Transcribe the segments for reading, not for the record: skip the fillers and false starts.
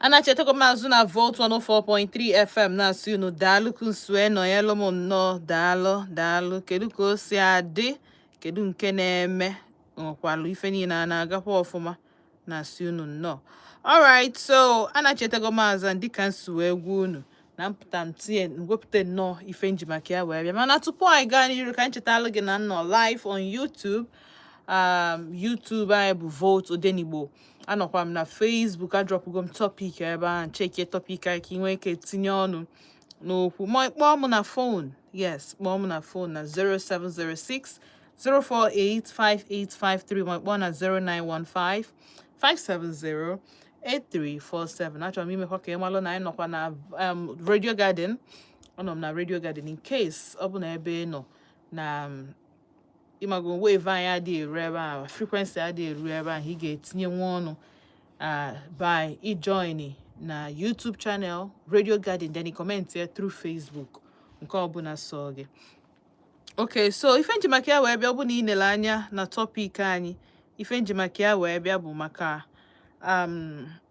Anacheteko mazuna Volt 104.3 FM na sunu dalu kunswe no yelo mo no dalu kedu ka o si adị kedu nke na-eme nwekwalu ife niile na-agakwa ọfụma na sunu no. Alright, so anacheteko maza dịka nsuwe egwu unu na mpụta mtie ngwepụta nnọọ ife njimaka ya wee bịa mana tupu anyị gaa n'iru ka nchetalụ gị na nnọọ live on YouTube. YouTube anyị bụ Volt Odenigbo. Anọkwa m na Facebook, adrọpụgo m topic ebe ahụ, chekie topic anyị ka ị nwee ike tinye ọnụ n'okwu. Kpọọ m na phone, yes, kpọọ m na phone na 0706 048 5853 ma kpọọ na 0915 570 8347. Achọrọ m imekwa ka ị malụ na anyị nọkwa na Radio Garden. Anọ m na Radio Garden in case ọ bụ na ebe ị nọ na ịmago wave anyị adịghị eru ebe ahụ, frequency adịghị eru ebe ahụ, ị ga-etinye nwa ọnụ by joining na YouTube channel Radio Garden, then comment here through Facebook, nke ọbụla so gị. Okay, so ife njimaka ya wee bịa bụ na ị nele anya na topic anyị. Ife njimaka ya wee bịa bụ maka ọ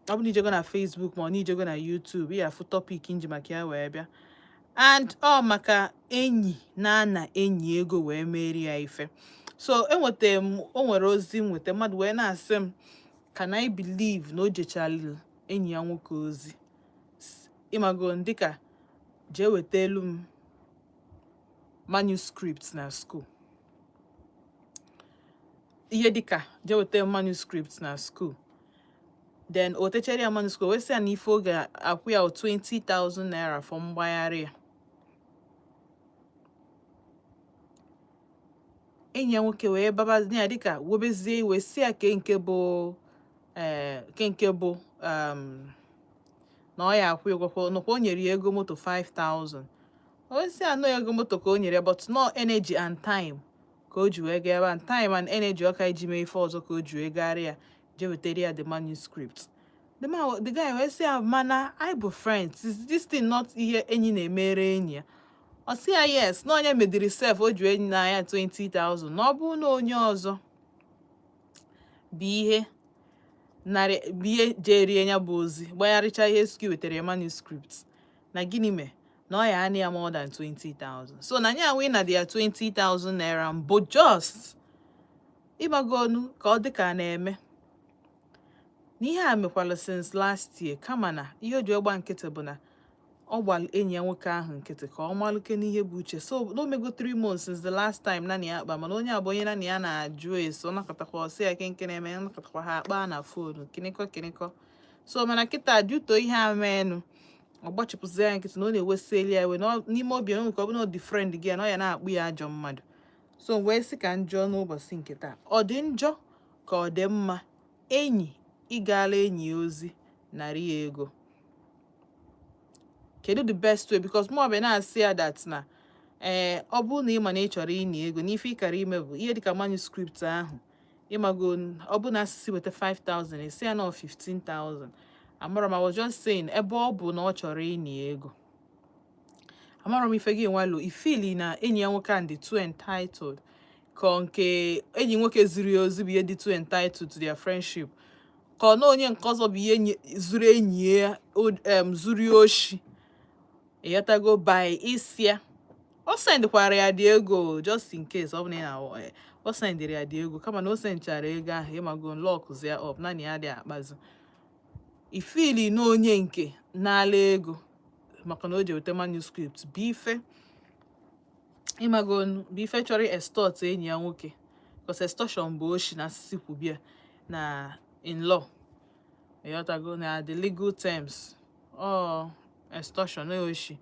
bụ na ijego na Facebook ma ọ na ijego na YouTube, ị afụ topic njimaka ya wee bịa. And maka enyi na enyi ego wee meri ya ife. So o nwere ozi nweta mmadụ wee na-asị m, can I believe na o jechalụ enyi ya nwoke ozi? Ịmago dịka jee wetelu m manuscript na school. Ihe dịka jee weta manuscript na school. Then o techere ya manuscript wee sị ya na ife oge akwụ ya 20,000 naira for mgbagharị ya. Enyi ya nwoke wee babazi ya dịka webezie iwe si ya nke bụ na ọ ya akwụ ụgwọ nọkwa o nyere ya ego moto 5,000. O si ya no ego moto ka o nyere, but no energy and time ka o ji wee gaa ebe and time and energy ọ ka iji mee ife ọzọ ka o ji wee gagharị ya jee wetere ya the manuscript. The guy wee si ya, mana I bụ friends, is this thing not ihe enyi na-emere enyi ya? Ọ sị ya yes, na onye mediri sef o ju enyi na ya 20,000. Na ọ bụ na onye ọzọ bụ ihe jerie ya bụ ozi gbagharịcha ihe ski wetere manuscript na gịnị me na ọ ya anị ya more than 20,000. So na nya wee na dia 20,000 naira mbụ just ịgbagonu ka ọ dịka na-eme n'ihe a mekwala since last year, kama na ihe o ji ọgba nkịtị bụ na ọ gbara enyi ya nwoke ahụ nkịtị ka ọ malụke n'ihe bụ uche. So no mego 3 months since the last time nani ya akpa, mana onye abụ onye nani ya na-ajụ eso nakọtakwa ọsị ya nke na-eme ya nakọtakwa ha akpa na fonu kinịkọ. So mana kịta duto ihe a meenụ ọ gbachipụzi ya nkịtị na ọ na-eweseli ya iwe n'ime obi onwe ka ọ bụ na ọ dị friend gị na ọ ya na-akpụ ya ajọ mmadụ. So wee sị ka njọ n'ụbọchị nke taa, ọ dị njọ ka ọ dị mma enyi ịgala enyi ozi narị ya ego? Kedu the best way? Because mụ ọbịa na-asị ya that na ọ bụrụ na ịma na ị chọrọ ịnị ego n'ife ịkara ime bụ ihe dịka manuscript ahụ ịmago ọ bụ na asịsị weta 5,000 esi ya na 15,000. Amara m, I was just saying ebe ọ bụ na ọ chọrọ ịnị ego, amara m ife gị nwalo ifili na enyi ya nwoke and the too entitled ka nke enyi nwoke zuru ya ozi bụ ihe dị too entitled to their friendship, ka ọ na onye nke ọzọ bụ ihe zuru enyi ya zuru ya oshi ịghọtago by isi ya o sendikwara ya dị ego just in case ọ bụ na o sendịrị ya dị ego kama na o senchara ego ahụ ịmago lọkụzi ya up naanị ya dị akpazi ifili na onye nke na-ala ego maka na o ji weta manuscript bụ ife ịmago bụ ife chọrọ extort enyi ya nwoke, because extortion bụ oshi na asịsị kwubia na in law ịghọtago na the legal terms extortion oshi.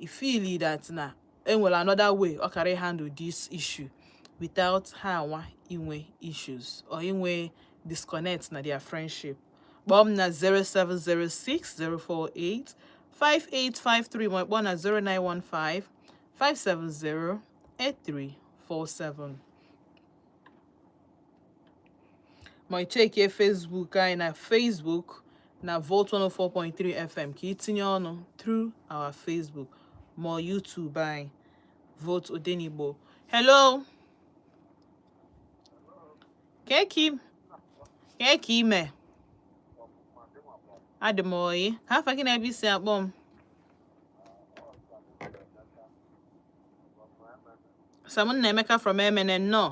I feel that na enwere another way ọ kara handle this issue without ha nwa inwe issues or inwe disconnect na their friendship. Kpọọ m na 0706 048 5853 ma kpọọ na 0915 570 8347. Ma chekie Facebook anyị na Facebook na Volt 104.3 FM ka itinye ọnụ through our Facebook ma YouTube anyị Volt Odenigbo. Hello. Keki ime. adị m oyi ka afa gị na-ebe isi akpọ m Samun Emeka from MNN no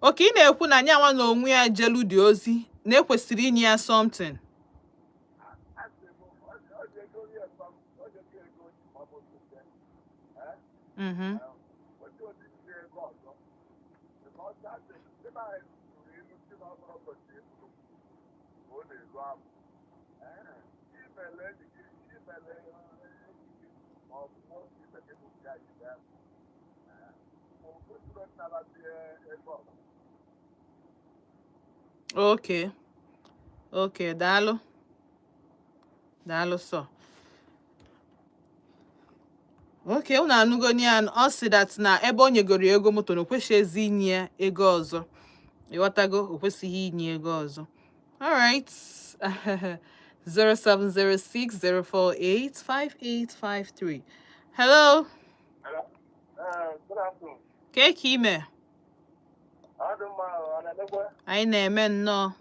oke ị na-ekwu na nyanwa na onwe ya jelu dị ozi na ekwesịrị inye ya something mhm okay okay daalụ so okay unu anụgo ya ọ sị that na ebe o nyegoro ego moto na o kwesịghị inye ya ego ọzọ ịghọtago o kwesịghị inye ego ọzọ alright 07060485853 hello good afternoon. Ka ime anyị na-eme nnọọ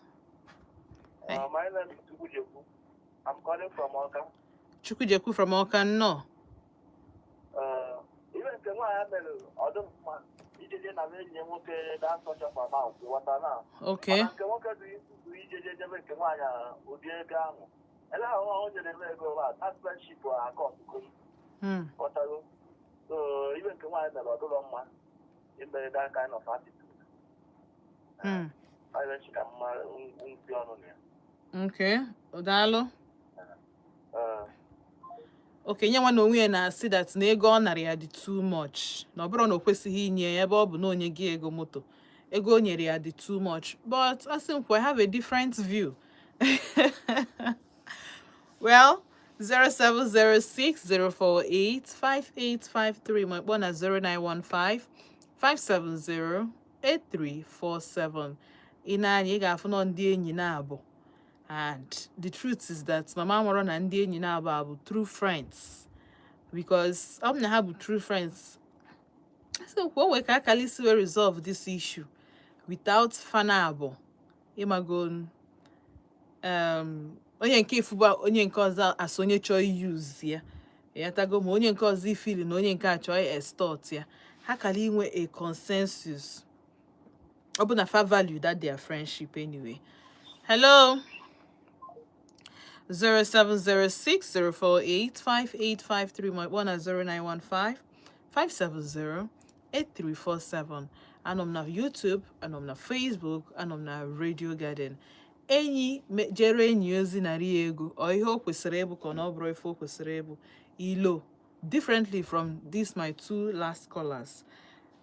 My name is Chukwujekwu. I'm calling from Oka. Chukwujekwu from Oka nnọọ Even nke nwaanyị mere ọdụm mma ijeje na enyi nwoke na-asọcha kwa ma kwụwata na okay nke nwoke bụ ijeje jebe nke nwaanyị ụdị ego ahụ ele ahụ ahụ jere eme ego a taxmanship akọtụgo ọtago so iwe nke nwaanyị mere ọdụlọ mma imere that kind of attitude ka mma nkwụ ọnụ na ya okay daalụ okay nyenwa na onwe ya na-asị that na ego ọ nara ya dị too much na ọ bụrụ na o kwesịghị inye ya ebe ọ bụ na onye gị ego moto ego o nyere ya dị too much but asị m I have a different view well 07060485853 ma kpọọ na 09155708347 ị na-anya ị ga-afụ nọ ndị enyi na-abụ and the truth is that mama mụrụ na ndị enyi na-abụ abụ true friends because ọ bụ na ha bụ true friends so o nwere ka akalisi wee resolve this issue without fana abụ ịmago onye nke ifuba onye nke ọzọ asị onye chọọ use ya yatago ma onye nke ọzọ ifili na onye nke a chọọ extort ya ha kala inwe a consensus ọ bụ na fa value that their friendship anyway hello 07060485853 my one at 0915570847 anom na YouTube anom na Facebook anom na Radio Garden enyi jere enyi ozi narị ego ọ ihe o kwesịrị ịbụ ka ọ bụrụ ife o kwesịrị ịbụ ilo differently from these my two last callers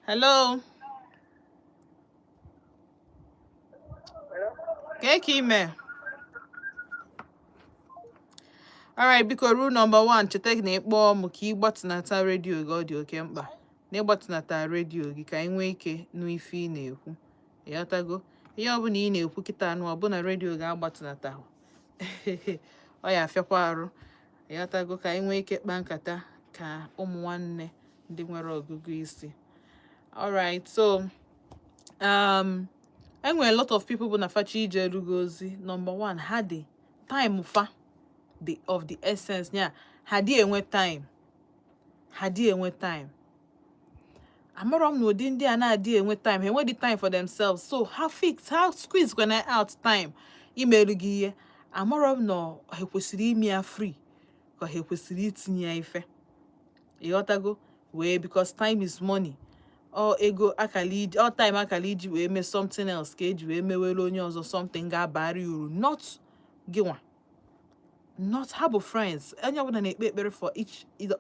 hello ka ime alright biko rule number 1 cheta na ịkpọọ m ka ị gbatịnata redio gị ọ dị oke mkpa na ịgbatịnata redio gị ka anyị nwee ike nụ ife ị na-ekwu ịghọtago ihe ọbụla ị na-ekwu kịta anụ ọbụna redio ga-agbatịnata ọ ya afịakwa arụ ịghọtago ka anyị nwee ike kpaa nkata ka ụmụ nwanne ndị nwere ọgụgụ isi alright so enwere a lot of people bụ na facha ije erugo ozi number 1 ha dị time fa of the essence nya ha dị enwe time amarọ m na ụdị ndị a na-adị enwe time ha enwe the time for themselves so ha squeeze kwana out time imerụ gị ihe amarọ m na ha kwesịrị ime ya free ka ha kwesịrị itinye ya ife ịghọtago wee because time is money ego akaliji time akaliji wee mee something else ka eji wee mewere onye ọzọ something ga-abara uru not gịnwa not have friends onye ọbụla na-ekpe ekpere for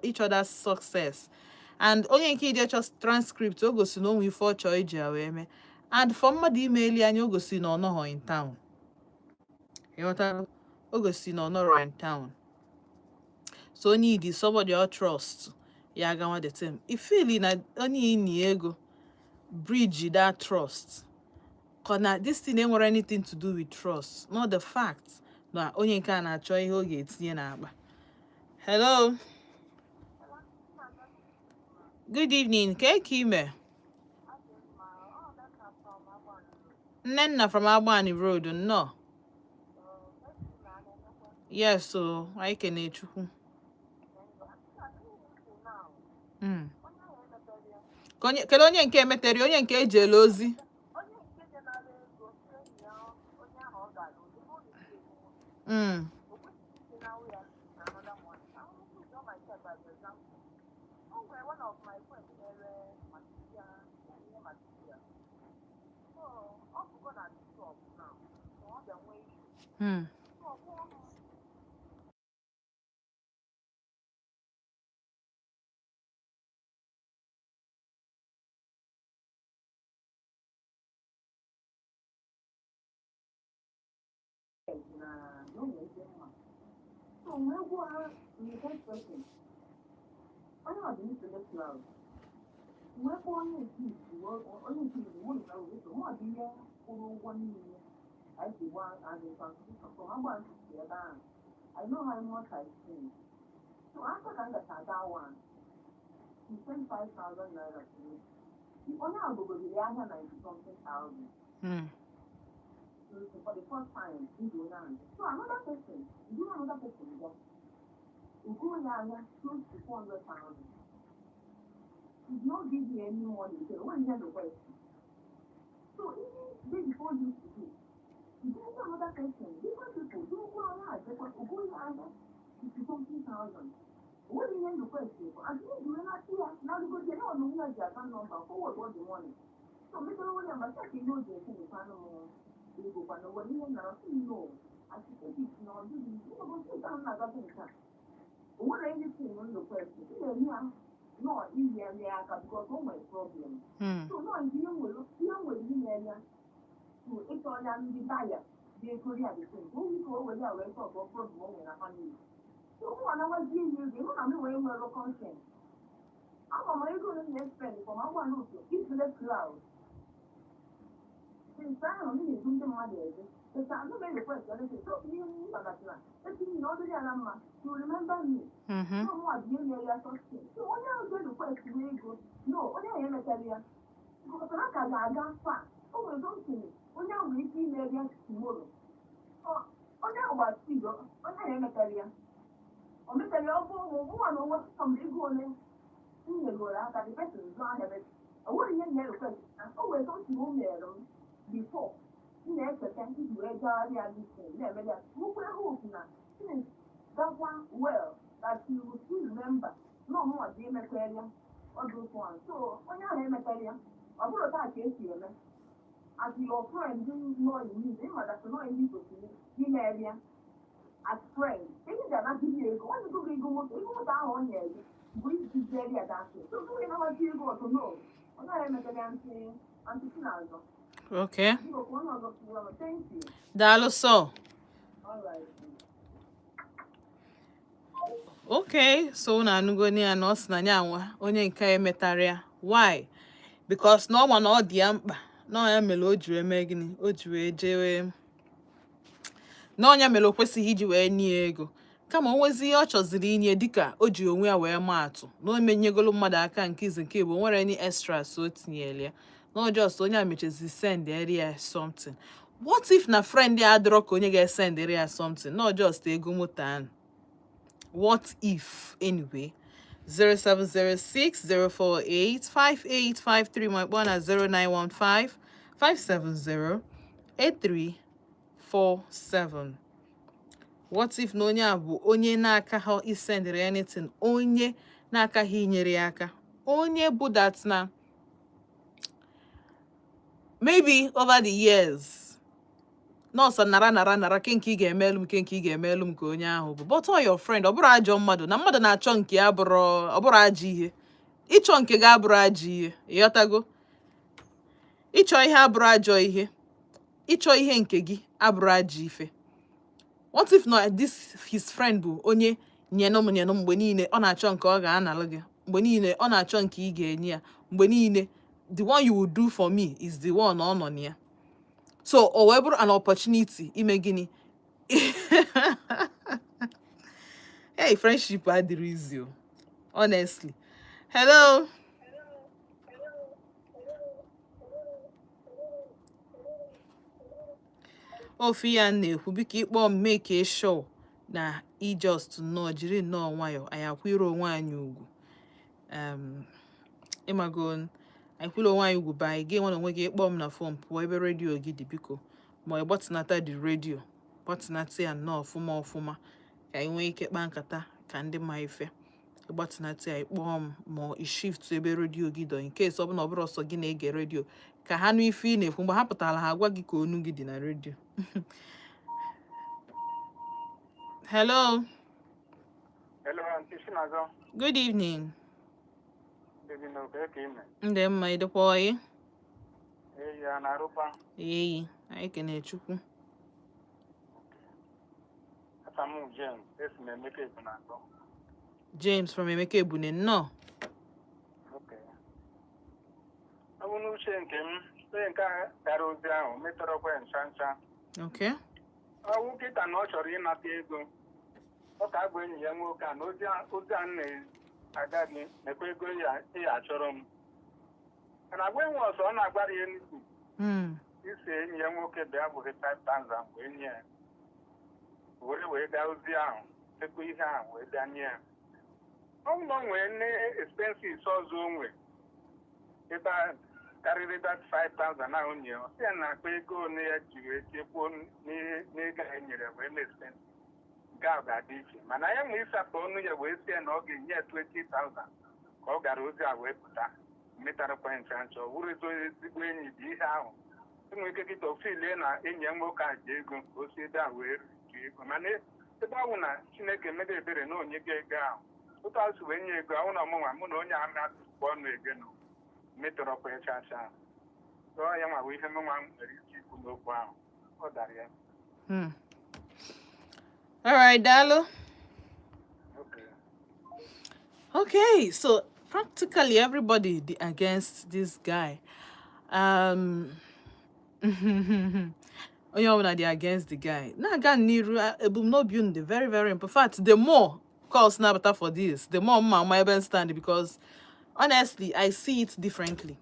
each other's success and onye nke ide chọ transcript o gosi na onwe ife ọ chọọ iji ya wee mee, and for mmadụ imeli anya o gosi na ọ nọghọ in town. ịghọtara, o gosi na ọ nọrọ in town, so onye need somebody or trust ya gawa the team ifili na onye ini ego bridge that trust. Cause this thing ain't got anything to do with trust, not the fact na onye nke a na-achọ ihe ọ ga-etinye n'akpa. Hello, good evening, ka ime Nnenna from Agbani Road, no? Yes, so I can chukwu. Kedu onye nke emetere, onye nke ejele ozi? I know how much I spend. So after that one, he sent 5,000 naira to me. The owner of the other 90-something thousand. So for the first time, he do now. So another person, that will go there close to 400,000. He did not give me any money. He said, "When you have the question." So even before you to do, there's another person. Different people do go around. They will go there 50-something thousand. What do you have the question? I think you will not see us now because they don't know your account number. Forward all the money. So make sure when I'm checking those things in the panel, you go for what you know. I think it's not this. You know, sit down like that. What are you saying on the question? No, easy and because all my problem. So no, I'm dealing with you area to it's all the buyer. They could have the same. Who we go with our record for problem in a family. So one of us you know I'm way more conscious. I'm going to spend for my one look. It's the cloud. Since I only is the mother. The time of the question is so you know that. Let me know the alarm. You remember me. No more dear area something. So when I was going to question where you go, no, when I am a career. Because I can't fast. Oh, don't see me. When I will see area tomorrow. Oh, when I was see you, when I am a career. Or make a love for one or what some big one in the go out at the person is not have it. I wouldn't never question. I always don't see home there before. Next, I can't see where God has never that. Who will hope now? That one well that you will still remember. No more dear material or those ones. So when you have material, I will attack you as your friend who know you, that's not in the area. As friends, things that not give you one to go down on here. We is very adapted. So we know what you go to know. When I am material, okay. Thank you. Dalo so. All right. Okay, so na anugoni ya nọọsụ na nyanwa onye nke emetara ya. Why? Because no one ọ dị ya mkpa. No ya mere o jiri eme gịnị? O jiri ejewe. No ya mere o kwesịghị iji wee nye ego. Kama o nwezi ihe ọ chọziri inye dịka o ji onwe ya wee maa atụ. Na o menyegolu mmadụ aka nke izi nke Igbo nwere any extra so o tinyere ya. No just onye a mechezi send area something. What if na friend ya adọrọ ka onye ga-send area something? No just ego moto ahụ. What if anyway? 0706 048 5853. My one at 0915 570 8347. What if Nonya bu onye na-aka ha isendere anything? Onye na-aka ha inyere ya aka. Onye bu that na maybe over the years. Nọọsụ nara kenke ị ga-emelụ m ka onye ahụ bụ but all your friend ọ bụrụ ajọ mmadụ na mmadụ na-achọ nke ya ọ bụrụ ajọ ihe ịchọ nke ga abụrụ ajọ ihe, ịghọtago? Ịchọ ihe abụrụ ajọ ihe, ịchọ ihe nke gị abụrụ ajọ ife. What if not this his friend bụ onye nyenom mgbe niile ọ na-achọ nke ọ ga-analụ gị, mgbe niile ọ na-achọ nke ị ga-enye ya, mgbe niile the one you will do for me is the one ọ nọ na ya. So o wee bụrụ an opportunity ime gịnị? Hey, friendship adịrị easy o, honestly. Hello. Ofu ya na-ekwu biko ịkpọ m make sure na I just nnọọ jiri nnọọ nwayọọ anyị akwụrụ onwe anyị ugwu. Ịmago anyị kwụrụ onwe anyị ugwu by gị nwa onwe gị ịkpọ m na fon pụọ ebe redio gị dị biko, ma ị gbatịnata dị redio gbatịnata ya nnọọ ọfụma ka anyị nwee ike kpaa nkata ka ndị ma ife. Ịgbatịnata ya ịkpọọ m ma ị shift ebe redio gị dọ in case ọ bụ na ọ bụrụ ọsọ gị na-ege redio ka ha nụ ife ị na-ekwu. Mgbe ha pụtara ha agwa gị ka onu gị dị na redio. Hello. Hello, Auntie Shinazo. Good evening. Baby, no, okay, man. Ndị mma ịdịkwa ọyị? Hey, ya na-arụkwa. Eyi, anyị kene Chukwu. Asamu James, esi na Emeka Ebunazo. James from Emeka Ebune, nnọọ. Okay. Ọ bụ n'uche nke m, nke a gara ozi ahụ metọrọkwa ncha. Okay. Ọ bụ kịta na ọ chọrọ ịnata ego. Ọ ka agwa enyi ya nwoke a na ozi a na-agaghị mekwa ego ya achọrọ m. Mana agwa enwe ọzọ ọ na-agbara ya nnukwu. Isi enyi ya nwoke bịa bụghị 5,000 mgbe enyi ya wee gaa ozi ahụ tekwa ihe ahụ wee bịa nye ya. Ọ bụ na o nwere nne expenses ọzọ o nwere ebe karịrị that 5,000 ahụ nye ọ sị ya na akpa ego one ya ji wee chekwuo n'ego e nyere wee mee expenses nke ahụ ga-adị iche. Mana ya nwee ịsapụ ọnụ ya wee sị ya na ọ ga-enye ya 20,000 ka ọ gara ozi a wee pụta metarakwa ncha ọ bụrụ ezigbo enyi dị ihe ahụ. Enwere ike kịta ofilie na enyi ya nwoke a ji ego ka o si ebe a wee riju ego. Mana ebe ahụ na Chineke mede ebere na onye ga ego ahụ otu azụ wee nye ego ahụ na ọmụnwa mụ na onye ahụ na-atụkwa ọnụ ego na metọrọkwa chacha. Tụọ ya nwa bụ ihe mụnwa nwere ike ikwu n'okwu ahụ. Ọ dara ya. All right, Dalo. Okay. Okay, so practically everybody against this guy. Onye ọbụla dị against the guy. Na-aga n'iru ebumnobi unu dị very, very important. In fact, the more calls nabata for this, the more mma ebe stand, because honestly, I see it differently.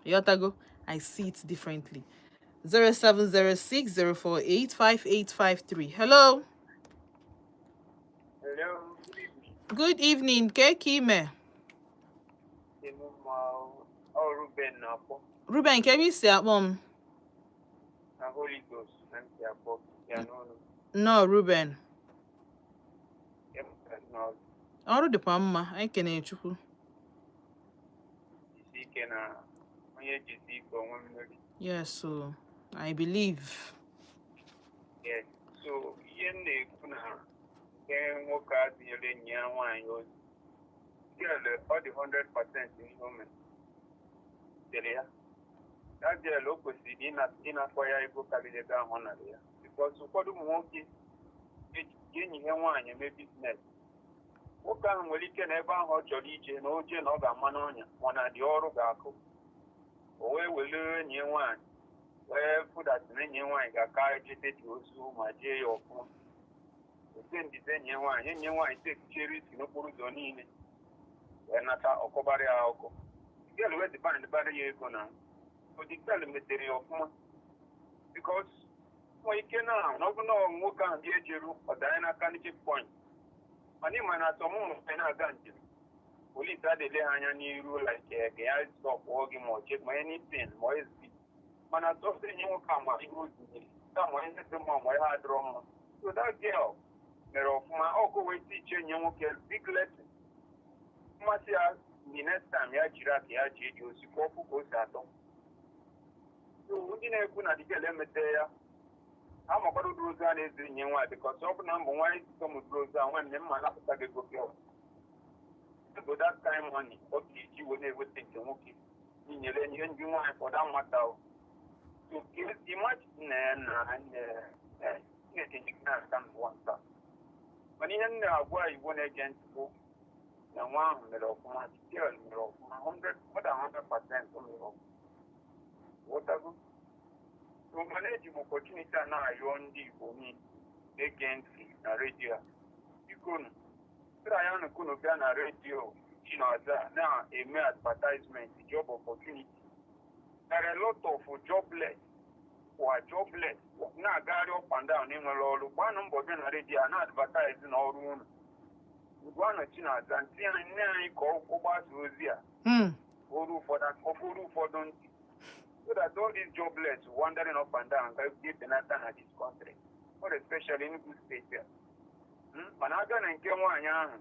Yotago, I see it differently. 0706-048-5853. Hello. Hello. Good evening. Kekime. Ruben Napo. Ruben, can you say that, Mom? Holy Ghost. No, Ruben. No. Ọrụ dịkwa mma, anyị kene Chukwu. Yes, so I believe. Yes. So, nwoke a tinyere enyi ya nwaanyị ozi. Ọ dị 100% in human. Ya. That girl o kwesịrị ịnakọ ya ego karịrị ego ahụ na ya. Because ụfọdụ ụmụ nwoke enyi ha nwaanyị eme biznes. Nwoke ahụ nwere ike na ebe ahụ ọ chọrọ ije na oje na ọ ga-ama n'ọnya mana dị ọrụ ga-akụ. O wee were enyi ya nwaanyị wee fụdatị na enyi ya nwaanyị ga-aka ejete dị ozu ma jee ya ọfụma. Ose ndize enyi ya nwaanyị tekichere isi n'okporo ụzọ niile wee nata ọkọbara ya ọkụ. Gel wee dịbara ya ego na odikelu metere ya ọfụma because nwee ike na ọ bụ na nwoke ahụ dị ejeru ọdanye n'aka ndị checkpoint mana ịma na atọ mụmụ na-aga njem polisi adịle ha anya n'iru like ga ya stọpụọ gị ma ọ chek ma anything ma ọ ezbi mana sọsọ enyi nwoke a ma ihe ozinyere ka ma ihe dị mma ma ihe adịrọ mma. So that girl mere ọfụma ọkụ wee si iche enyi nwoke big lesson. Mmasị ya the next time ya jiri aka ya ji eji osi ka ọkụ ka o si atọ. So ndị na-ekwu na dịka emete ya ha makwara ụdị ozu a na-eze nye nwaanyị because ọ bụ na mbụ nwaanyị zụta m ụdị ozu a nwanne m ma napụta gị ego pịọ. But that time money, okay, you will never think okay. In your end, for that matter. So imagine and getting some one stuff. When you know where you want against go, the 100 of my still 100, more than 100% of whatever. So manage opportunity now you only for me against the radio. You couldn't. I am going to be on a radio. You know, now a mere advertisement, job opportunity. There are a lot of jobless or jobless. Now, go up and down in the law. One number of radio and advertising all room. One of China and see a call over to Zia. For that, for don't. So that all these jobless wandering up and down, they give the Nathan at this country, or especially in good state here. Managa and Kemwanya,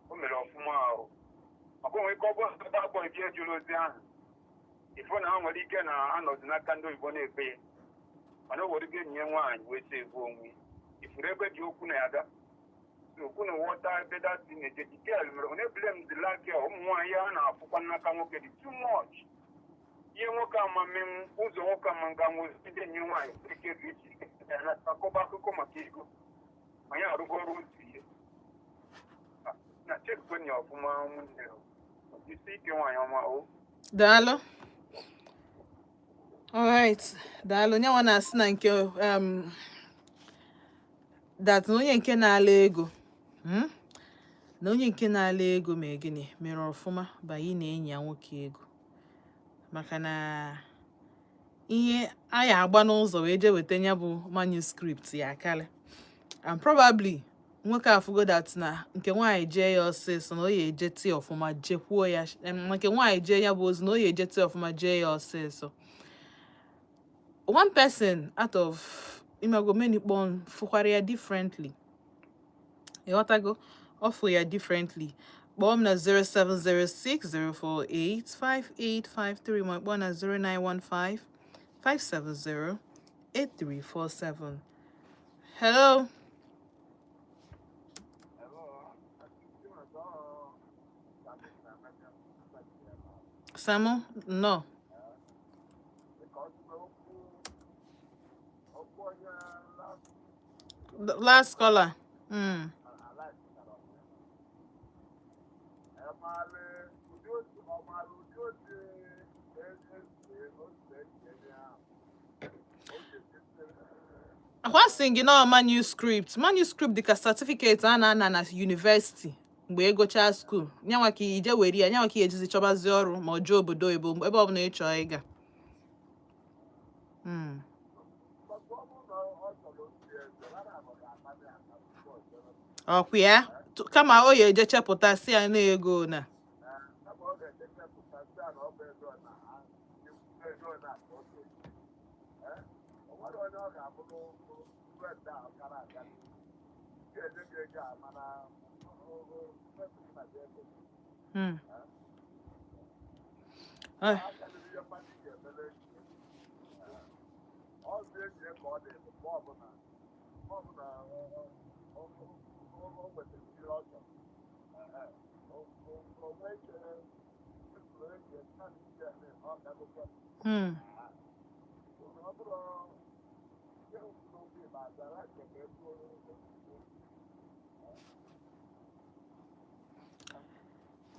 Umero Fumao. Upon we cover that boy, dear Julosian. If one hour we can, I know not can do it when they pay. I know what again, young wine, we say, if we ever do Kunaga, you couldn't water better thing, a detail, when they blame the lucky of Moyana, Pukanaka, too much. You walk on my men, who's the walk among them was the new wine, take it, and I go back to Komako. I have to go to see it. Not just when you're from my own. You see, you want my own. Dalo. All right. Dalo, nya wana asina nke that no onye nke na-ala ego. Na onye nke na-ala ego ma gịnị mere ọfụma banyị na enyi ya nwoke ego. Maka na ihe a ya agba n'ụzọ wee je weta nya bụ manuscript ya akala. And probably nwoke afụgo that na nke nwaanyị jee ya ọsịsọ na o ya eje tie ọfụma jekwuo ya nke nwaanyị jee ya bụ ozi na o ya eje tie ọfụma jee ya ọsịsọ. One person out of many born fukwara ya differently. Go offer ya differently. Bomb na 0706 048 5853. My born na 0915 570 8347. Hello. Samo? No. The last caller. What singing all manuscript? Manuscript dịka certificate a na-ana na university mgbe ịgụchaa school. Nyanwa ka ije were ya, nyanwa ka ejizi chọbazi ọrụ ma ọ jee obodo oyibo ebe ọ bụla ị chọọ ịga. Ọkwa ya kama o ya eje chepụta si ya na ego na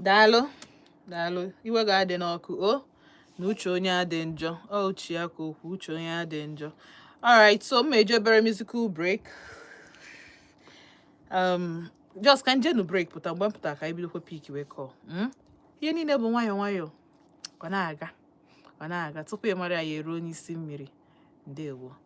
Daalụ iwe ga-adị n'ọkụ o na uche onye adị njọ o uche ya ka okwu uche onye adị njọ. Alright, so major very musical break. Just ka njenu break pụta mgbe mpụta ka ibidokwa pik wee call. Ihe niile bụ nwayọ nwayọ ọ na-aga tupu ị mara ya eruo n'isi mmiri. Ndewo.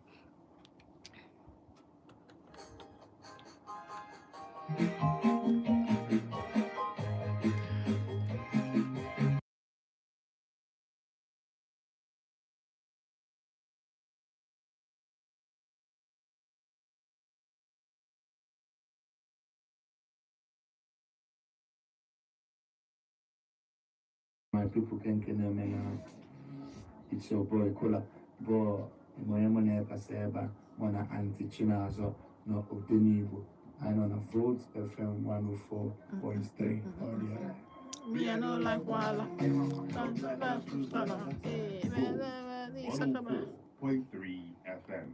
My people can now. It's your boy Kola. Bo Moyamone Paseba, Mona Anti Chinazo, no ODENIGBO. and on a Vote FM 104.3 or the other. Me, I know like Walla. 104.3 FM.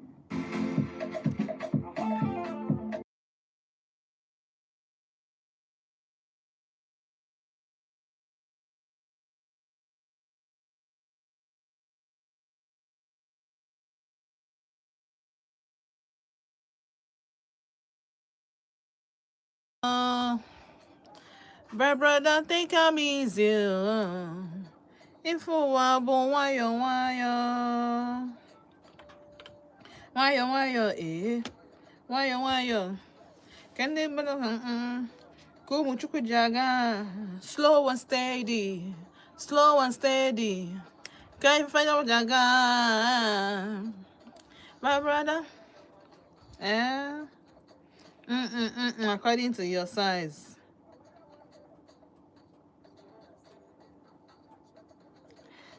Brother, think I'm easy. If you want, why you? Why you? Can they believe? Kumuchuku jaga, slow and steady, slow and steady. Can you find out jaga, my brother? According to your size.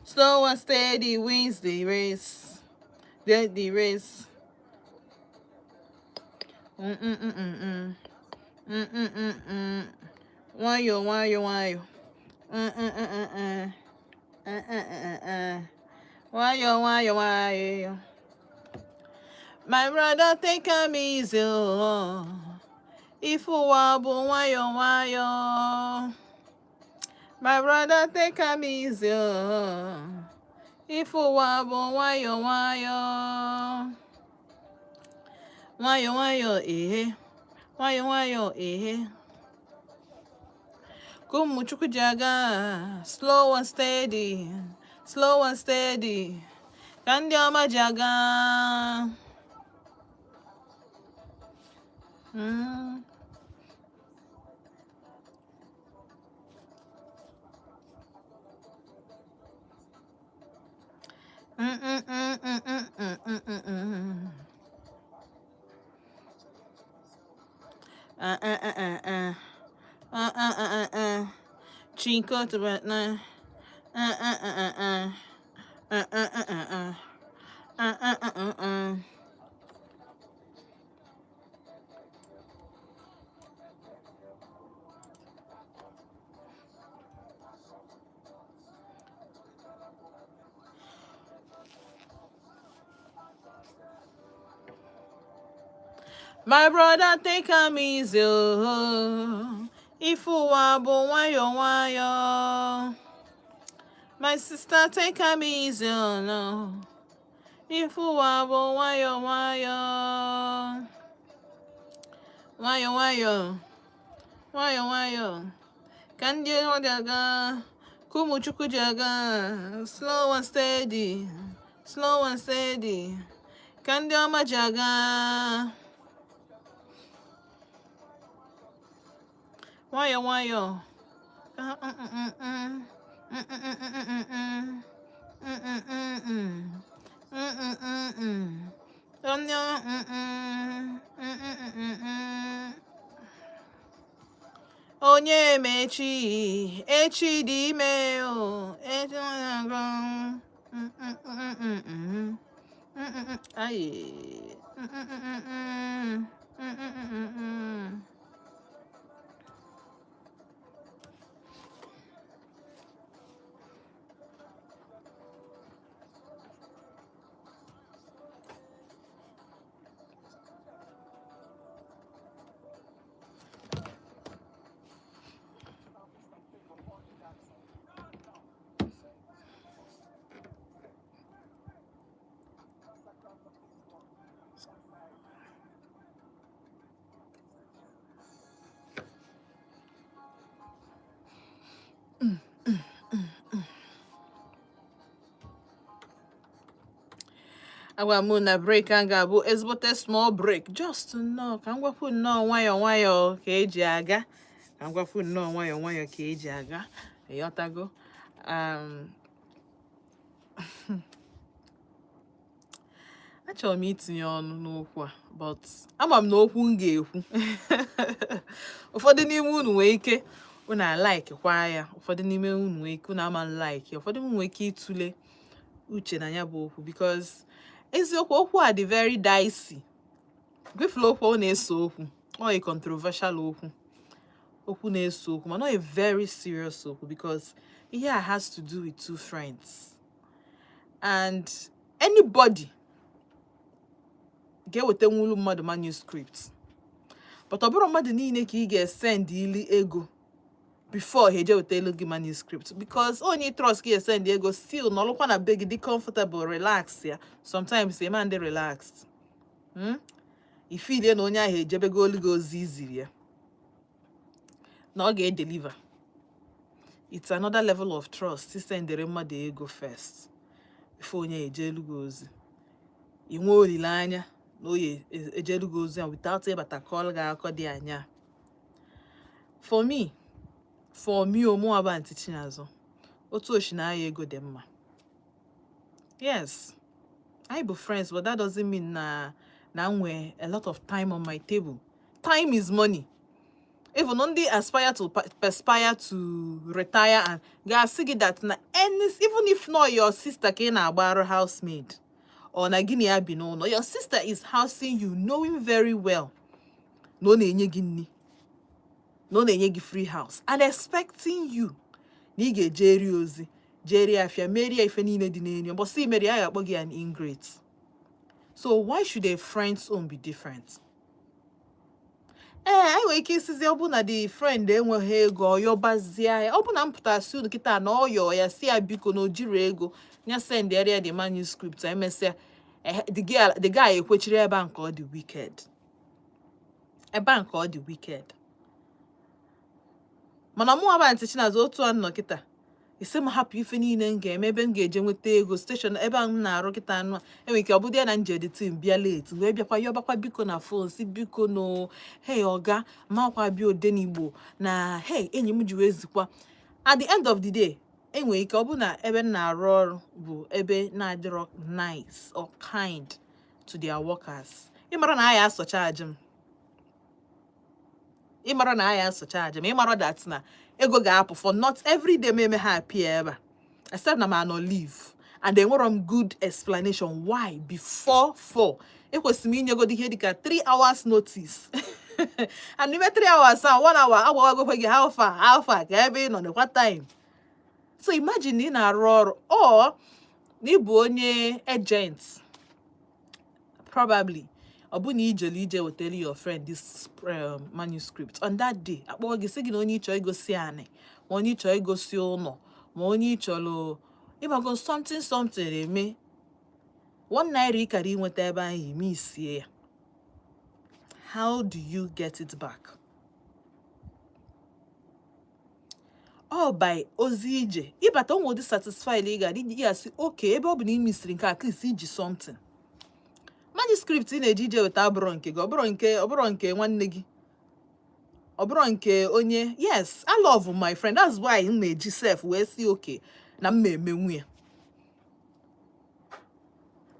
Slow and steady wins the race. The race. Why you? Why you? My brother, take him easy. If you want, why you? My brother, take him easy. If you want, why you? Why you? Why you? Kumuchuku jaga, slow and steady, slow and steady. Kandiama jaga. Chico to Batna. My brother, take him easy. If you want, why you? My sister, take him easy. No. If you want, why you? Why you? Can you jaga? Kumuchuku jaga. Slow and steady. Slow and steady. Can you jaga? Why you? Onye mechi, echi di ime o, echi na-agụ. Aye. Agwa mụ na break a ga-abụ ezigbote small break just nnọọ ka m gwapụ nnọọ nwayọọ ka eji aga ka eji aga ịghọtago. Achọrọ m itinye ọnụ n'okwu a but ama m na okwu m ga-ekwu ụfọdụ n'ime unu nwee ike unu like kwa ya, ụfọdụ n'ime unu nwee ike unu ama like, ụfọdụ unu nwee ike ịtụle uche na ya bụ okwu because eziokwu okwu a dị very dicey. Gwefula okwu ọ na-eso okwu or a controversial okwu na-eso okwu, but not a very serious okwu, because here has to do with two friends. And anybody get with nwulu mmadụ manuscript, but ọ bụrụ mmadụ niile ka ị ga-send ili ego before he je wetelu gị manuscript, because onye trust ka send ego still nọlụkwa na be gị dị comfortable, relax ya. Sometimes a man dey relaxed. Ifile na onye ahụ ejebego olu gị ozi iziri ya na ọ ga-edeliver. It's another level of trust to send the mmadụ ego first before onye ejelu gị ozi. Inwe olileanya na oye ejelu gị ozi without ịbata call gị akọ dị anya. For me, ụmụ abanti Chinazụ, otu oshinaya ego dị mma. Yes, I be friends, but that doesn't mean na nwe a lot of time on my table. Time is money. Even on the aspire to retire and gasigi that na any, even if not your sister can abaro housemaid or na gini abino, no, your sister is housing you, knowing very well no na-enye gị nni, no na-enye gị free house, and expecting you na ị ga-ejeri ozi, jeri afia, meri ife niile dị n'enyo, but see meri ya akpọ gị an ingrate. So why should a friend's own be different? I nwere ike isizi ọbụna the friend enweghị ego ọyọbazie ya, ọbụna mpụta si unu kịta na ọyọ ya si ya biko na ojiri ego nya send area the manuscript, emesịa the guy ekwechiri ebe a nke ọ dị wicked. Ebe a nke ọ dị wicked. Mana mụ abanti Chinazụ otu anọ kịta ise m hapụ ife niile m ga-eme ebe m ga-eje nweta ego station ebe m na-arụ kịta anụ enwere ike ọ bụ dị na njeditin bịa late wee bịakwa yọbakwa biko na phone si biko no hey ọga makwa bịa Odenigbo na hey enyi m ji wee zikwa. At the end of the day, enwere ike ọ bụ na ebe m na-arụ ọrụ bụ ebe na-adịrọ nice or kind to their workers. Ịmara na aya asọcha ajị m. Ịmara na aya asọcha ajị m. Ịmara that na ego ga-apụ for not every day me ha appear ebe, except na man on leave, and then what good explanation why before 4 ekwesịrị inye go dị ihe dịka 3 hours notice and even 3 hours and 1 hour agwagwagwe gị how far ka ebe ị nọ nekwa time. So imagine ị na-arụ ọrụ or na ị bụ onye agent, probably ọ bụ na ije wetara your friend this manuscript on that day, akpọ gị sị gị na onye ịchọ igosi anị, ma onye ịchọ igosi ụlọ, ma onye ịchọrọ ịgbago something eme 1 naira ịkara inweta ebe ahụ ime isie ya. How do you get it back? All by ozi ije ịbata onwe dị satisfied ị ga-adị ya sị okay ebe ọ bụ na ị misiri nke at least iji something. Manuscript ị na-eji ije weta abụrụ nke gị, ọ bụrụ nke nwanne gị, ọ bụrụ nke onye. Yes, I love my friend, that's why m na-eji self wee si okay na m emenwu ya.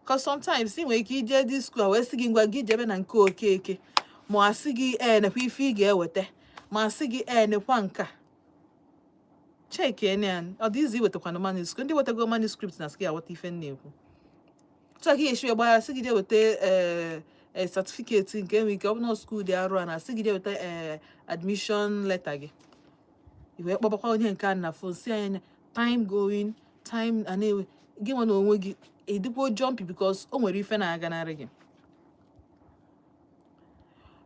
Because sometimes ị nwere ike ije dị school wee sị gị ngwa gị jebe na nke okeke, ma asị gị nekwa ife ị ga-eweta, ma asị gị nekwa nka check enian ọ dị izi wetakwa na manuscript. Ndị wetago manuscript na sị gị awọta ife na-ekwu. So gị eshi gbara sị gị je weta certificate nke enwe ike ọ bụ na school dị arụ na sị gị je weta admission letter gị. Iwe kpọbakwa onye nke na phone si anya time going time anewe gị nwa na onwe gị edikwo jumpy because o nwere ife na-aganarị gị.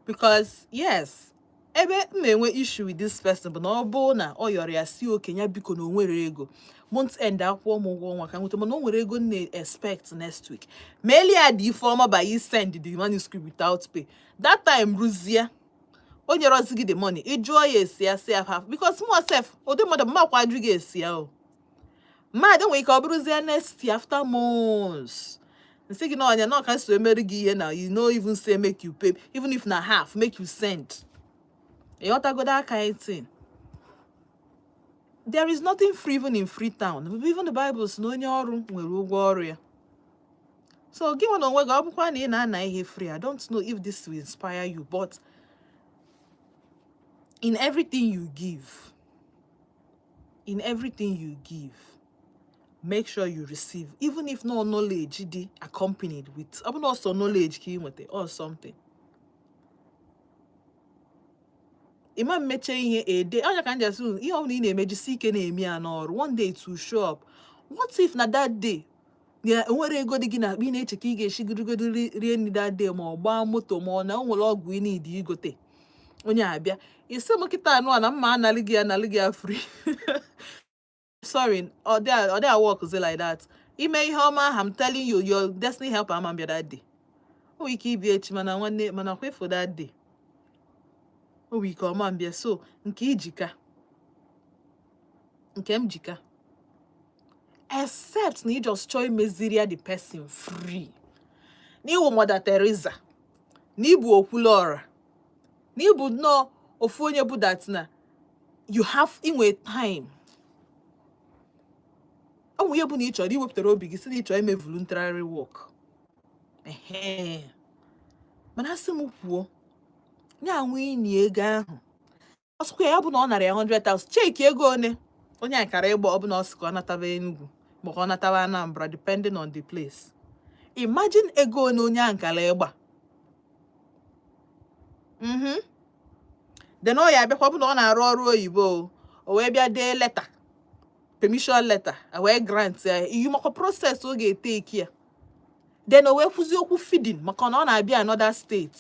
Because yes, ebe m enwe issue with this person bụ na ọ bụ na ọ yọrọ ya si okenye biko na o nwere ego month end akwụkwọ m ụgwọ ọnwa ka nweta, mana o nwere ego na-expect next week. Meeli ya dị ife ọma by send the manuscript without pay. That time ruzie o nyere ozi gị the money ịjụọ ya esi ya si half because more self ụdị mmadụ mmakwa ajụ gị esi ya o mmadụ nwere ike ọ bụrụzie next year after months nsị gị na ọnya na ọka so emere gị ihe na you no even say make you pay, even if na half make you send. Ịghọtago that kind thing. There is nothing free even in Freetown. Even the Bible says na onye ọrụ nwere ụgwọ ọrụ ya. So gị nwa na onwe gị ọ bụkwa na ị na-ana ihe free. I don't know if this will inspire you, but in everything you give, make sure you receive, even if no knowledge dị accompanied with, ọ bụ also knowledge ka ị nweta or something. Ima meche ihe a day. Onya can just ihe ọ na emejisi ike na-eme ya n'ọrụ. One day to show up. What if na that day? Ya nwere ego dị gị na akpa ị na-eche ka ị ga-eshi gudugudu rie nri that day ma ọ gbaa moto ma ọ na o nwere ọgwụ ị need igote. Onye abịa. Isi m kịta anụ a na mma analị gị ya free. Sorry, or they work like that. Ime ihe ọma ahụ, I'm telling you, your destiny helper ama mbịa that day. O wike ibi echi mana nwanne mana kwe for that day. O wike ọma mbịa so nke ijika. Nke m jika. Except na you just chọọ imeziria the person free. N'iwu Mother Teresa. N'ibu Okwulora. N'ibu no ofu onye bụ that na you have inwe time. Ọ ihe bụ na ị chọrọ iwepụtara obi gị si na ị chọrọ ime voluntary work. Mana asị m kwuo nya anwe inyi ego ahụ. Ọsụkwa ya bụ na ọ nara ya 100,000. Cheki ego one. Onye akara ịgba ọ bụ na ọ sị ka ọ nataba Enugu ma ọ nataba Anambra depending on the place. Imagine ego one onye ankara ịgba. Then ọ ya bịakwa bụ na ọ na-arụ ọrụ oyibo o wee bịa dee letter. Permission letter, away grant you make a process oge take here. Then away kwuzi okwu feeding maka na ọ na-abịa another state.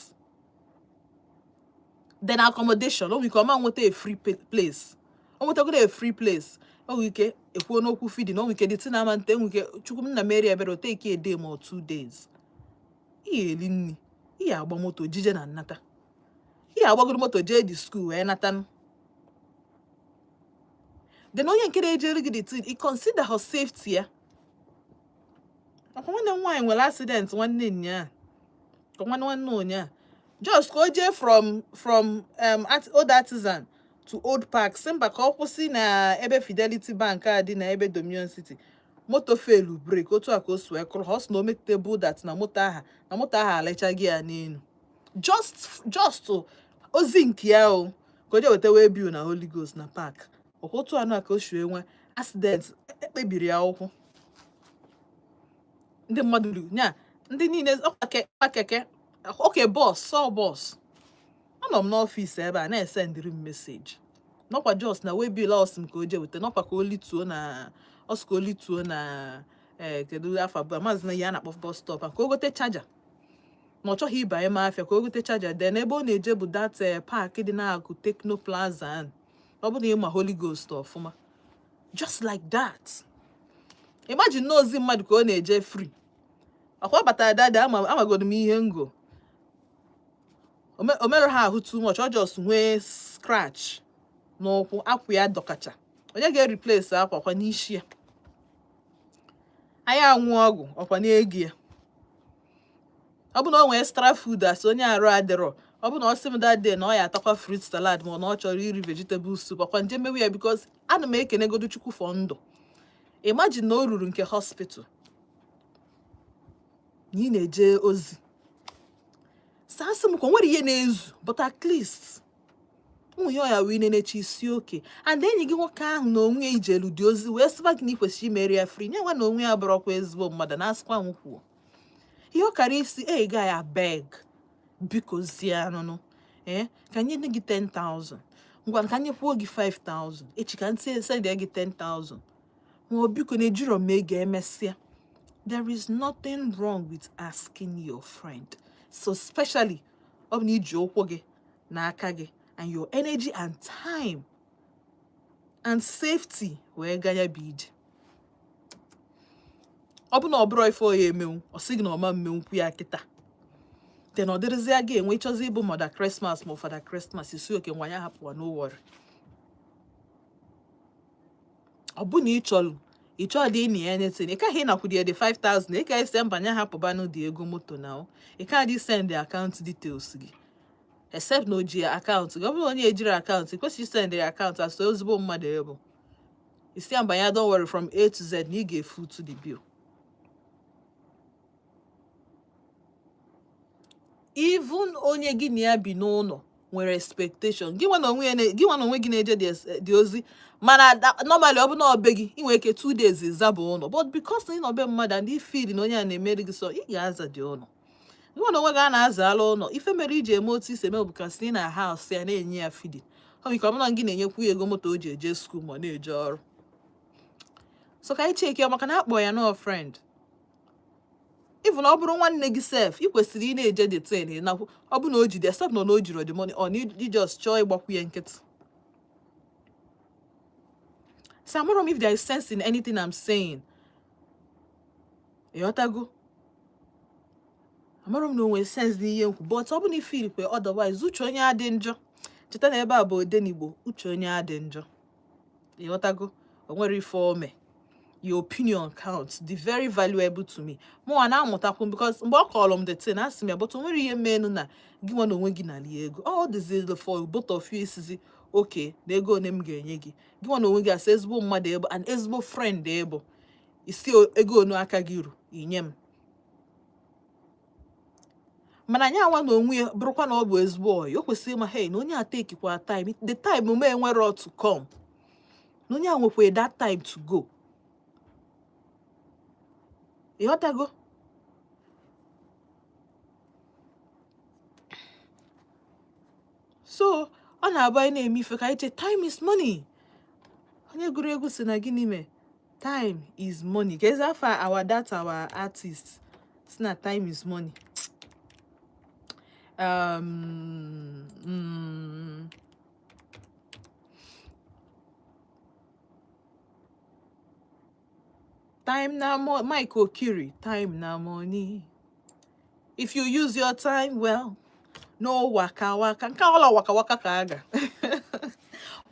Then accommodation, we come and want a free place. O want to go to a free place. O we ke ekwu n'okwu feeding, o we ke the na man we ke chukwu na Mary ebero take a day or 2 days. Ihe linni. Ihe agba moto jije na nnata. Ihe agbagoro moto je di school wee nata. Then onye nke na-ejere gị the thing, he consider her safety ya. Akwa nwanne nwaanyị nwere accident nwanne nya. Ka nwanne onye. Just go je from old artisan to old park. Simba ka ọ kwụsị na ebe Fidelity Bank a dị na ebe Dominion City. Moto fail break otu aka o si wee kụrụ. Hos na o metable that na moto aha alechaghị ya n'elu. Just to ozi nke ya o. Ka o je weta wee bill na Holy Ghost na park. Otu anụ aka o shi enwe accident ekpebiri ya ụkwụ. Ndị mmadụ nya ndị niile keke okay boss anọ m n'ọfịs ebe a na-esendiri m message nọkwa just na webiela osim ka o je weta nọkwa ka olituo na kedu afa bụ maazị na ya na-akpọ bus stop ka o gote charger na ọ chọghị ịbanye m afịa ka o gote charger then ebe ọ na-eje bụ that park dị na-akụ Techno Plaza ọ bụ na ịma Holy Ghost ọfụma just like that. Imagine n'ozi mmadụ ka ọ na-eje free. Akwa batara dada amagodo m ihe ngo. O mere ha ahụ too much, ọ just nwee scratch n'ụkwụ akwụ ya dọkacha. Onye ga-replace akwa n'isi ya. Anya anwụ ọgwụ ọkwa n'ego ya. Ọ bụ na o nwee extra food as onye arụ adịrọ. Ọ bụ na ọ sị m that day na ọ ya atakwa fruit salad ma na ọ chọrọ iri vegetable soup ọkwa nje mewe ya because ana m ekenegodu Chukwu for ndụ. Imagine na o ruru nke hospital. Ni na-eje ozi. Sasị m ka nwere ihe na-ezu but at least ụmụ ya wee na-eche isi oke and enyi gị nwoke ahụ na onwe ijelu dị ozi wee sịba gị na ikwesịrị imeri ya free nye nwa na onwe ya bụrọkwa ezigbo mmadụ na-asịkwa nwụkwuo. Ihe ọ kara isi ga ya beg biko zie anụnụ ka anyị nye gị 10,000 ngwa ka anyị kwuo gị 5,000 echi ka ntị send gị 10,000 ma biko na ejiro m ego emesịa. There is nothing wrong with asking your friend, so especially ọ bụ na iji ụkwụ gị na aka gị and your energy and time and safety wee ganya bụ ije. Ọ bụ na ọ bụrụ ife oya emenwu ọ sị gị na ọma mmenwukwu ya kịta then ọ dịrịzịa gị enwe ịchọzi ịbụ Mother Christmas ma Father Christmas isi oke nwa ya hapụwa no worry. Ọ bụ na ịchọ dị enyi ya anything ị kaghị nakwudie the 5,000 ị ka esi mbanye hapụbanụ dị ego moto na ị ka dị send the account details gị except na o ji akaụntụ gị. Ọ bụrụ onye ejiri akaụntụ ị kwesịrị send the account as ozugbo mmadụ ebe isi mbanye don't worry from A to Z na ị ga-efu to the bill. Even onye gị na ya bi n'ụlọ nwere expectation gị nwa na onwe gị na-eje dị ozi mana normally ọ bụ na obe gị ị nwere ike 2 days zaba ụlọ but because ị nọ be mmadụ and feel na onye a na-emeri gị so ị ga-aza dị ụlọ. Gị nwa na onwe gị a na-azala ụlọ ife mere iji eme otu isi eme bụ ka si na house ya na-enye ya feeding Ọ nke ọbụla gị na-enyekwu ego moto o ji eje school ma na-eje ọrụ. So ka anyị cheki maka na akpọ ya no friend. Even ọ bụrụ nwanne gị sef, ị kwesịrị ị na-eje detain na ọ bụ na o jide except na o jiro the money on you just chọọ ịgbakwu ya nkịtị. So I'm wondering if there is sense in anything I'm saying. Yotago. I'm wondering no way sense n'ihe nkwu, but ọ bụ na feel kwe otherwise uche onye adị njọ. Cheta na ebe a bụ Odenigbo, uche onye adị njọ. Yotago, o nwere ife ome. Your opinion counts. The very valuable to me. More na amutakwu because mgbe ọ call the thing ask me but o nwere ihe menu na gị nwa na onwe gị na ego. All this is for both of you is okay, na ego na m ga-enye gị. Gị nwa na onwe gị asa ezigbo mmadụ ebo and ezigbo friend ebo. Isi ego onu aka gị ru inye m. Mana anya nwa na onwe bụrụkwa na ọ bụ ezigbo oyi. O kwesịrị ma hey na onye a take kwa time. The time me enwere to come. Na onye a nwekwa that time to go. Yotago. So, on our buy name if time is money. Onye guru egwu si na gini me. Time is money. Guys, after our data, our artists. It's not time is money. Time na money. Mike Okiri, time na money. If you use your time well, no waka waka. Nka all waka waka kaga.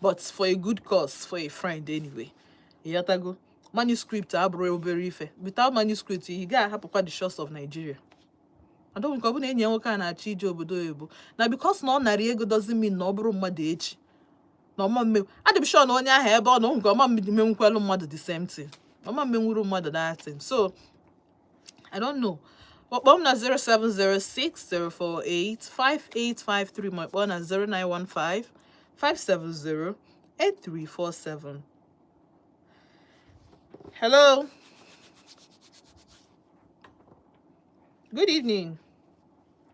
But for a good cause, for a friend anyway. Yatago. Manuscript abro oberife. Without manuscript, you gotta have the shores of Nigeria. I don't know any kind of achieve obodo. Now because no nari ego doesn't mean no bro mmadụ echi. No mama I'm sure no onye ahụ ebe ọ no nke ọma menkwelu mmadụ the same thing. Mama menwuru mmadụ that thing. So I don't know. But bomb na 0706-048-5853. My phone na 0915-570-8347. Hello. Good evening.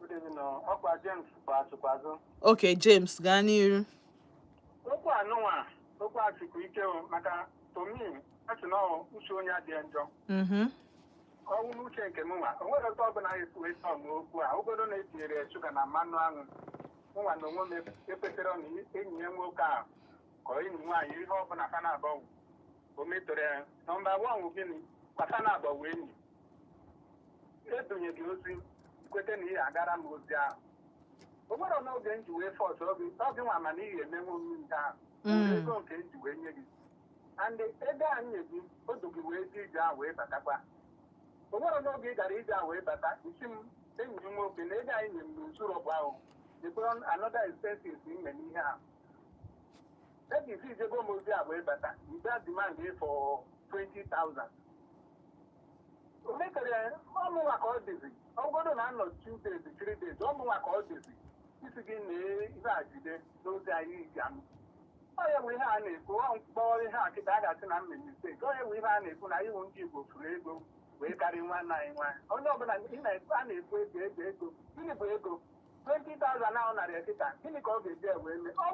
Good evening. Okwa James Kwazu. Okay, James, Ganiru. Okwa noa. Okwa Chikuike maka to me, actually no uche onye adị njọ. Ọnwụ n'uche nke mụnwa. O nwere otu ọbụla anyị si wee sọ n'okwu a. Obodo na-etinyere shuga na mmanụ aṅụ. Mụnwa na onwe m ekwesịrị na enyi ya nwoke a ka enyi nwaanyị ihe ọbụla ka na-agbanwe. O metụrụ ya. Nọmba 1 bụ gịnị? Kwata na-agbanwe enyi. Edunye gị ozi kwete na ihe agara m ozi ahụ. O nwere n'oge m ji wee fọs oge nwa mana ihe emenwe mmiri ahụ. Ego nke m ji wee nye gị. And ego anyị ebi otu gị wee dị ije ahụ wee batakwa. O nwere n'oge ị gara ije ahụ wee bata isi m enyi m nwoke na ego anyị nye m n'usoro ọgwụ ahụ. Dịkwara another expenses ime n'ihe ahụ. Ego isi ijego m ozi ahụ wee bata. Ide demand for 20,000. Omekere ọmụnwa ka ọ dịzi. Ọgwụgodo na-anọ 2 days, 3 days. Ọmụnwa ka ọ dịzi. Isi gị na ihe a jide n'ozi anyị iji amụ. Onye nwe ihe a na-ekwu, ọ mkpọrọ ihe a kịta a ga-asị na mme mistake. Onye nwe ihe a na-ekwu na iwu ndị Igbo furu ego wee karịa nwanne anyị nwaanyị. Onye ọbụla a na-ekwu ego. Gịnị bụ ego? 20,000 ahụ narị kịta. Gịnị ka ọ ga-eji wee mee? Ọ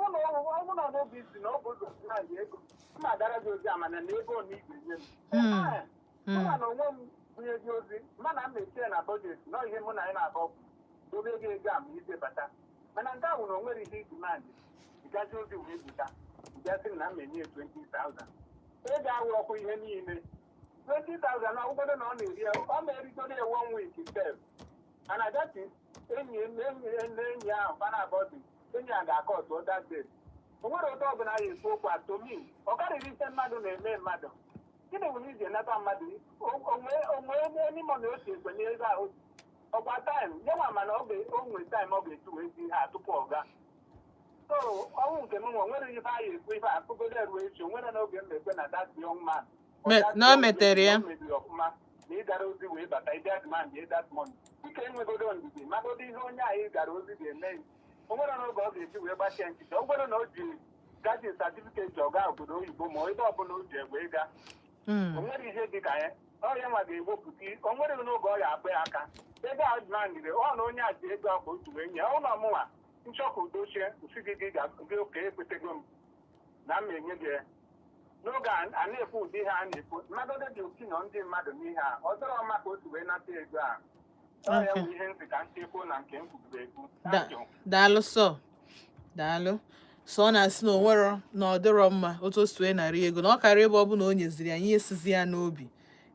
bụ na n'obi isi na ọ bụ ụzọ na-adị ego. Mma agara gị ozi amana na ego na igwe nye m. Mụnwa na onwe m bunye gị ozi mana m mechie na bọjetị nọ ihe mụ na anyị na-abọ dobe gị ego a ma ije bata. Mana nke ahụ na o nwere ihe idimandị. Ịgazi ozi wee bụta. Ịgasị na m enye 20,000. Ego awụrọkwa ihe niile. 20,000 na ụgwọdo na ọ na-eri ọ na-erigoro ya 1 week sef. And agati enyi ahụ bana abọdị enyi a ga-akọ ọtụ that day. O nwere otu ọbụla ya ekwu okwu atomi ọ karịrị ise mmadụ na-eme mmadụ. Gịnị bụ iji enata mmadụ onwe ndị mọ na otu ekwenye ego ahụ ọkwa taịm nye nwa mana o nwere taịm ọ ga-eji wee zi ha tupu ọ gaa. So ọnwụ nke m nwere ihe anyị ekwu ihe akụgodo eruo echi onwere n'oge m na-ekwe na that young man na o metere ya mebiri ọfụma na ịgara ozi wee bata ịbịa demand that money. Dịka enwegodo ndidi magodo ihe onye anyị gara ozi ga-eme o nwere n'oge ọ ga-eji wee gbachie nkịta o nwere na o ji gaji satifiketi ọga obodo oyibo ma ebe ọbụla o ji egbe ịga. O nwere ihe dị ka ya ọrịa nwa ga-ewepụta o nwere n'oge ọ ya akpa ya aka ego ahụ dimandịrị ọ na onye aji ego ahụ otu wee nye ọ na ọmụnwa nchọkụ dochie nsị gị oke ekwetego m na m enye gị n'oge a na-ekwu ụdị ihe a na-ekwu mmadụ dị otinọ ndị mmadụ n'ihe a ọ dọrọ mma ka o si wee nata ego a ọ ya bụ ihe ntị ka nchekwu na nke m kwuru ekwu daalụ sọ daalụ sọ ọ na-asị na onwero na ọ dịrọ mma otu o si wee narị ego na ọ karịa ebe ọ bụ na o nyeziri ya ihe esizi ya n'obi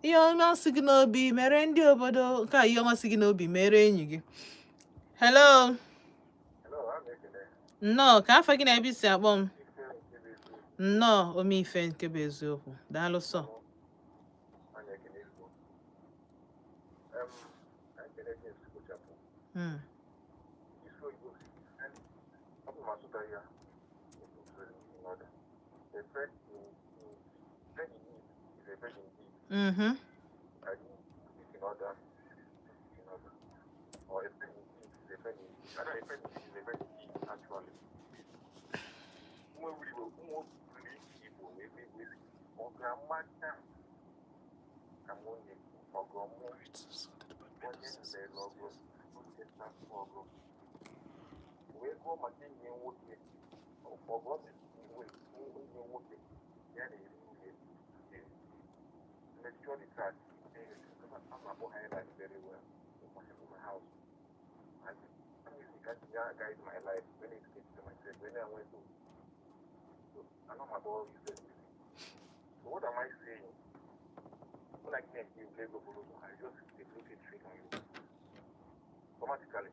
ihe ọmasị gị n'obi mere ndị obodo nke a ihe ọmasị gị n'obi mere enyi gị. Hello nnọọ ka afọ gị na ebe isi akpọ m nnọọ omeife nke bụ eziokwu daalụ sọ guide my life when it came to myself, when I went to I know my boy is so what am I saying? When I can't give Lego Bolo, I just look at trick on you automatically.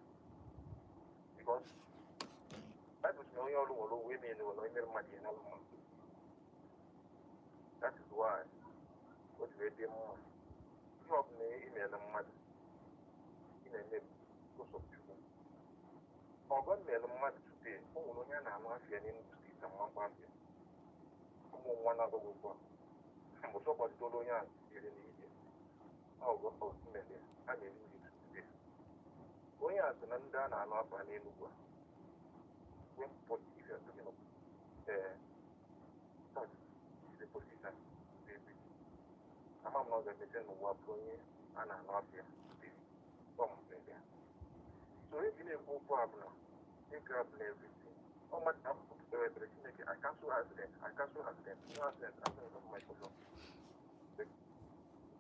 Because that was no your women or no money and all. That is why what we did more. You have no email and money in a name because of you. Ọgọ mere mmadụ tupu ụmụ onye na-anụ afịa n'Enugu steeti ama mgbapịa ụmụ nwa na-agọgọ ugbu a mbụsọ gbadoro onye a jere n'ije ọgọ mere a na-eri nri tupu onye a sị na ndị a na-anụ afọ n'Enugu a wepụta ama m na ọ ga-emete n'ụwa bụ onye a na-anụ afịa so if you go for they grab everything. Oh my God, I cancel accident. No accident. I'm going to my problem. Then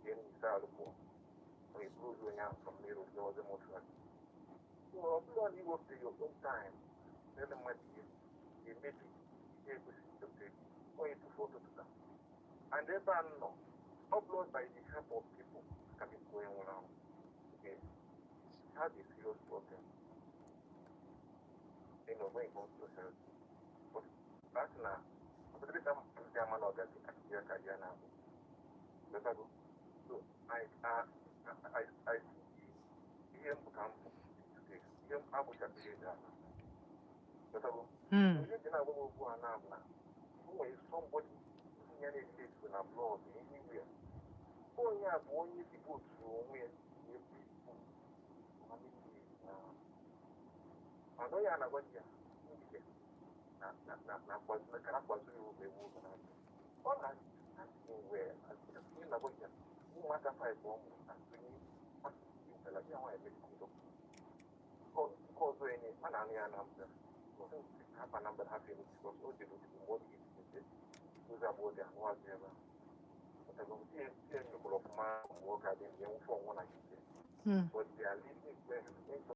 you start looking for a blue going out from me, there was a motor. So, you work to your own time. Then the money you make it able to take only 2 photos to them. And they ban no upload by the help of people can be going around. Okay. Have a serious problem. You know, when it comes to health. But that's now, but every time I'm not getting a career now. So I see him come today. Him I wish I did that. You know, who are now. Who is somebody in any place when I'm Lord anywhere. Oh yeah, boy, if you go to where I know you're not going to but they are living